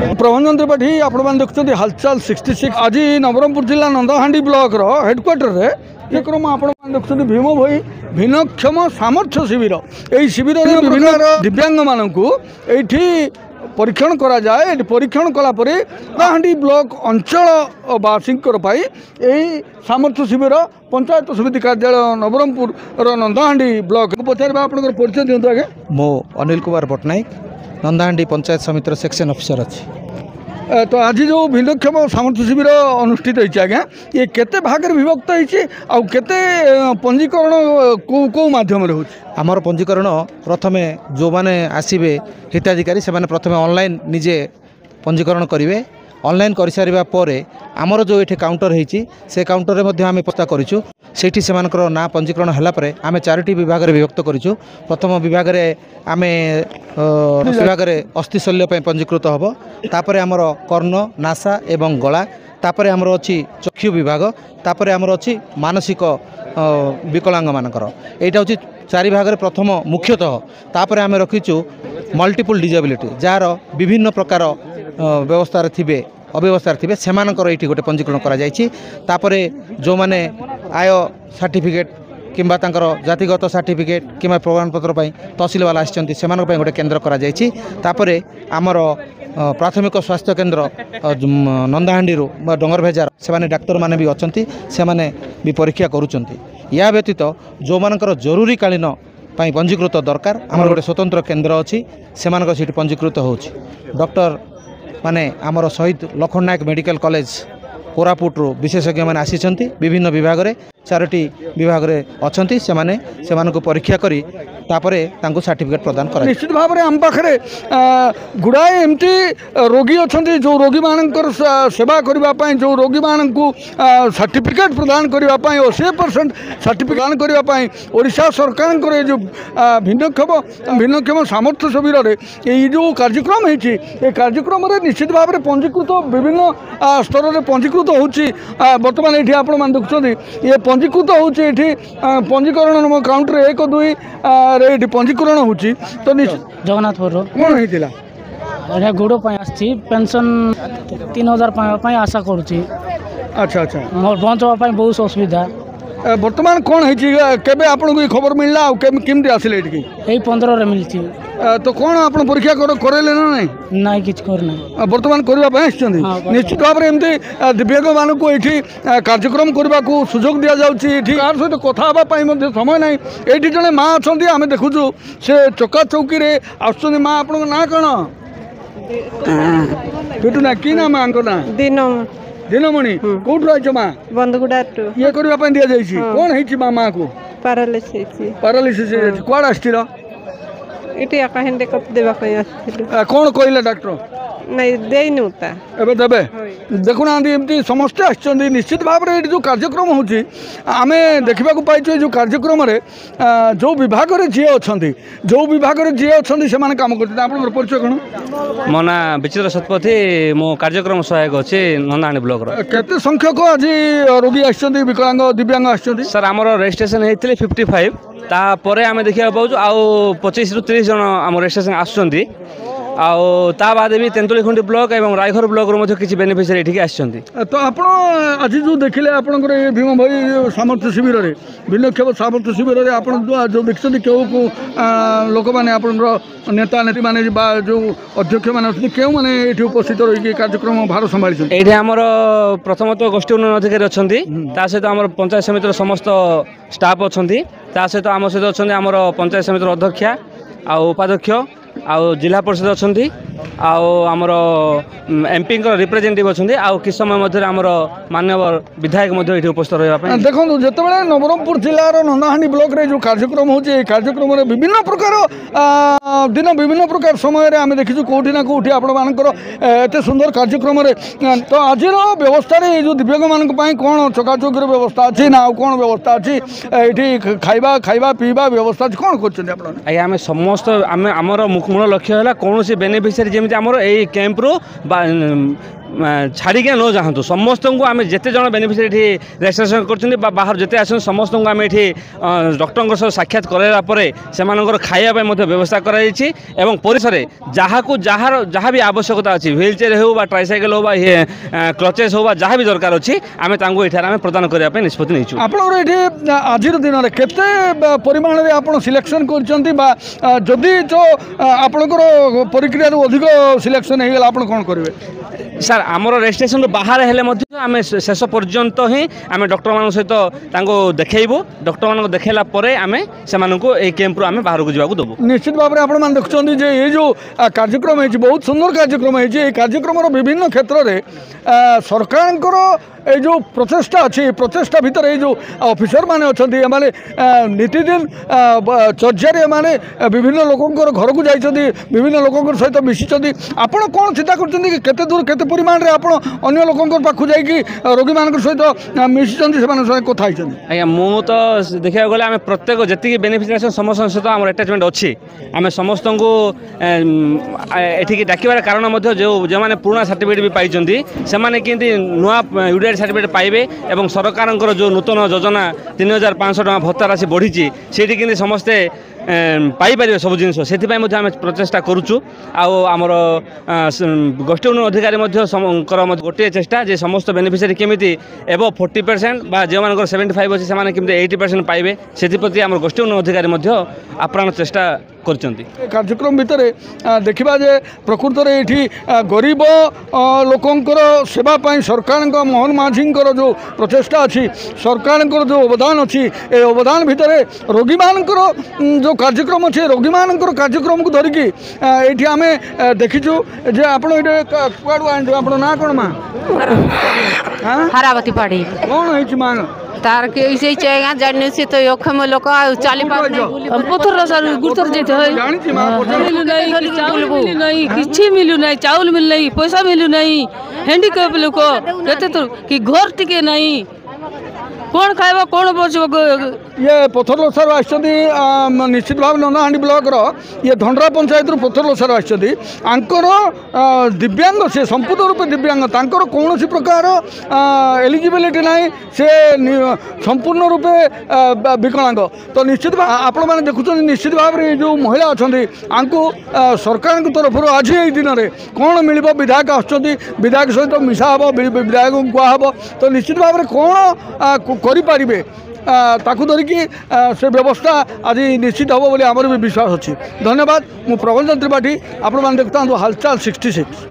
प्रभंजन त्रिपाठी आपण देखुं हालचाल 66 आज नवरंगपुर जिला नंदाहांडी ब्लॉक हेडक्वार्टर रे कार्यक्रम आपण देखुं भीम भई भिन्नक्षम सामर्थ्य शिविर यही शिविर में विभिन्न दिव्यांग मानक ये परीक्षण करा जाए। परीक्षण कलापर नंदाहांडी ब्लॉक अंचलवासी यही सामर्थ्य शिविर पंचायत समिति कार्यालय नवरंगपुर नंदाहांडी ब्लॉक पचार आप परिचय दिखाते आगे। मो अनिल कुमार पट्टनायक नंदाहांडी पंचायत समितिर सेक्शन ऑफिसर अच्छी। तो आज जो भिन्नक्षम सामर्थ्य शिविर अनुष्ठित होती आज्ञा ये केते भाग में विभक्त होते पंजीकरण कौ माध्यम आमर पंजीकरण प्रथमे जो माने आसीबे हिताधिकारी से प्रथमे ऑनलाइन निजे पंजीकरण करेंगे। ऑनलाइन कर सारा पर आमर जो ये काउंटर होती से काउंटर में आम पता करूँ सेठी से ना पंजीकरण होगापर आम 4टी विभाग में विभक्त करूँ। प्रथम विभाग आम विभाग अस्थि शल्य पंजीकृत हम तापर आमर कर्ण नासा एवं गला तापर आमर अच्छी चक्षु विभाग तापर आमर अच्छी मानसिक विकलांग मानकर यहाँ हूँ 4 भाग प्रथम मुख्यतः तापर आम रखीचु मल्टीपल डिजेबिलिटी जार विभिन्न प्रकार व्यवस्था थे अव्यवस्था थे से ये गोटे पंजीकरण कर जो मैंने आय सर्टिफिकेट किंबा जातिगत सर्टिफिकेट किंबा प्रमाणपत्र तहसिल वाला आसछन्ति सेमान पय गोटे केन्द्र करा जायछि। तापरे आमर प्राथमिक स्वास्थ्य केन्द्र नंदाहांडी डंगर भेजार से डाक्तर माने भी अछन्ति से भी परीक्षा करूछन्ति। या व्यतीत जो मानकर जरूरीकालीन पंजीकृत दरकार आमर गोटे स्वतंत्र केन्द्र अच्छी से पंजीकृत होछि। डॉक्टर माने आमर शहीद लखन नायक मेडिकल कॉलेज कोरापुटू विशेषज्ञ मैंने आसी विभिन्न विभाग में 4टी विभाग में अच्छा से परीक्षा करी तापरे तांको सर्टिफिकेट प्रदान कर निश्चित भाव में आम पाखे गुड़ाए एमती रोगी अच्छा जो रोगी मान सेवा करने जो रोगी मान सर्टिफिकेट प्रदान करने 80% सर्टिफिकेट प्रदान करने ओडिशा सरकार जो भिन्नक्षम सामर्थ्य शिविर ये जो कार्यक्रम है कार्यक्रम निश्चित भाव में पंजीकृत विभिन्न स्तर में पंजीकृत होची बर्तमान ये आपण देखुं ये पंजीकृत होची पंजीकरण काउंटर 1 2 पंजीकरण होची। तो जगन्नाथपुर कौन होता गोड़ आसी पेंशन 3000 आशा करुच्ची। अच्छा अच्छा मोर बंच हाँपाई बहुत असुविधा बर्तमान कौन है आपन को खबर मिलला केमती आसिले यही 15 मिलती। तो कौन आप परीक्षा करेले ना नहीं ना कि करना बर्तमान करने निश्चित भाव में एमती दिव्यांग मान को ये कार्यक्रम करने को सुजोग दि जाऊँगी सहित कथा समय ना ये जड़े माँ अच्छा आम देखुचु से चका चौकी आस माँ आप ना कौन पिटू ना कि ना माँ ना दिनमणि कौट रही माँ बंदगुड़ा ये करने दि जाए कौन है माँ माँ को पारालिसिस कौन आसर ये कौन कहले डॉक्टर नहीं देनु एबे देबे देखुना एमती समस्ते आछन निश्चित भाव में जो कार्यक्रम होची आमे देखा पाई जो कार्यक्रम रे जो विभाग रे जी अछंती जो विभाग रे जी अछंती से माने काम करते आपन परिचय कोन मो ना विचित्र शतपथी मो कार्यक्रम सहायक अछि नंदाहांडी ब्लॉक रो केते संख्यक आज रोगी आछंती विकलांग दिव्यांग आछंती सर हमर रजिस्ट्रेशन हेतिले 55 ता परे आमे देखिया पाउछु आ 25 रु 30 जन हमर रजिस्ट्रेशन आछंती ता बाद भी तेंतुली खुंडी ब्लॉक और रायघर ब्लॉक रो किसी बेनिफिशियरी ठीक आछंती। तो आप आज जो देखिले आपनकर ये भीम भाई सामर्थ्य शिविर रे भिन्नक्षम सामर्थ्य शिविर रे आप जो देखते क्यों को लोक मैंने आप नेता नेत्री माने जो अध्यक्ष मैंने क्यों मैंने ये उपस्थित रही कार्यक्रम भार संभाली ये आमर प्रथमतः गोष्ठी उन्नयन अधिकारी अच्छा सहित आम पंचायत समितिर समस्त स्टाफ अच्छा सहित आम सहित अच्छा आम पंचायत समितिर अध्यक्षा आ उपाध्यक्ष आउ जिला परिषद अच्छा आमर एमपी रिप्रेजेंटेटिव अच्छा कि समय मध्य आमर माननीय विधायक ये उपस्थित रहा देखो जो नवरंगपुर जिलार नंदाहांडी ब्लॉक रे जो कार्यक्रम हो कार्यक्रम विभिन्न प्रकार दिन विभिन्न प्रकार समय आम देखीचु कौटी ना कौटी आपंकर सुंदर कार्यक्रम तो आज व्यवस्था जो दिव्यांग मान कौन चकाचौकी व्यवस्था अच्छी ना कौन व्यवस्था अच्छी ये खाइबा खाइबा पीवा व्यवस्था कौन कर आम समस्त आम आमर मूल लक्ष्य है कौन बेनिफिशियरी जमी आमर यही कैंप्रु छाड़िक न चाहतु समस्त को आम जिते जन बेनिफिशियरी रेजिस्ट्रेशन कर बाहर जिते आस समस्त को आम ये डॉक्टर सह साक्षात कराइला से खाइबा व्यवस्था कराई परिसर जहाँ को जहाँ भी आवश्यकता अच्छी व्हील चेयर हो ट्राइसाइकेल हो क्लचेस हो जहाँ भी दरकार अच्छी आम ये प्रदान करने निष्पत्ति नहीं। आपंकर आज दिन में केते परिमाण में आप सिलेक्शन करदी जो आपंकर प्रक्रिया अधिक सिलेक्शन होगा आप कौन करेंगे? सर आमर रेजिस्ट्रेशन बाहर हेले आम शेष पर्यंत ही आम डॉक्टर मान सहित देखू डॉक्टर मान देखला आम से कैंप आम बाहर को जावाक देवु। निश्चित भाव में आप देखुं ये जो कार्यक्रम है बहुत सुंदर कार्यक्रम है कार्यक्रम विभिन्न क्षेत्र में सरकार ये जो प्रचेषा अच्छी प्रचेषा भितर ये जो ऑफिसर माने अच्छा नीतिदिन चर्चा माने विभिन्न लोकंर घर को जाइए विभिन्न लोकंर सहित मिशिंट आपड़ कौन चिंता करते दूर केते परिमाण में आप अन्य लोकंर पाखु जाइए रोगी मान सहित मिशिंट से कथा आज्ञा मु तो देखा गले आम प्रत्येक जी बेनिफिशियरी समस्त सहित आम अटैचमेंट अच्छी आम समस्त को एठिक डाकिबार कारण जो मैंने पुराना सर्टिफिकेट भी पाई से नुआ यूडीआई सर्टिफिकेट पाइबे और सरकार जो नूतन योजना 3500 टका भत्ता राशि बढ़ी से समस्ते पाइपर सब जिन से आम प्रचेषा करुचु आमर गोष्ठी उन्नयन अधिकारी गोटे चेष्टा जे समस्त बेनिफिशियरी केमी एबो 40% बा जो मान 75 अच्छे से 80% पाइबे से आम गोष्ठी उन्नयन अधिकारी आप्राण चेष्टा कार्यक्रम भितर देखा जे प्रकृत में ये गरीब लोकंर सेवाई सरकार मोहन माझी जो प्रचेषा अच्छी सरकार जो अवदान अच्छी ये अवदान भितर रोगी मानकर जो कार्यक्रम अच्छे रोगी मानकर कार्यक्रम को धरिकी ये आम देखीचु जे आप ना कौन माँ हरावती पड़ी कौन है माँ तार के ऐसे चाहिए जाने से तो योखम लोग चाली पथर सर गुरुतर जेते है जानी माँ मिलु नहीं चाउल मिलु नहीं किछि मिलु नहीं चाउल मिलु नहीं पैसा मिलु नहीं हैंडीकैप लोक केते तो कि घर टिके नहीं कौन खाइबा कौन बचबो ये पथर लोसार आसछन्ती निश्चित भाव नंदाहांडी ब्लॉक ये धंडरा पंचायत पथर लोसार आसछन्ती आंकर दिव्यांग से संपूर्ण रूप दिव्यांग तांकर कौन प्रकार एलिजिबिलिटी नहीं से संपूर्ण रूपे विकलांग तो निश्चित भाव आपण मैंने देखुं निश्चित भाव में जो महिला अच्छा आंको सरकार तरफ आज ये दिन में कौन मिल विधायक आसछन्ती विधायक सहित मिसा हम विधायक को कहब तो निश्चित भाव में कौन करें ताकू धरिकी से व्यवस्था आज निश्चित हम बोली आमर भी विश्वास अच्छी। धन्यवाद मु प्रबंधन त्रिपाठी आपण मैंने देखता हालचाल 66।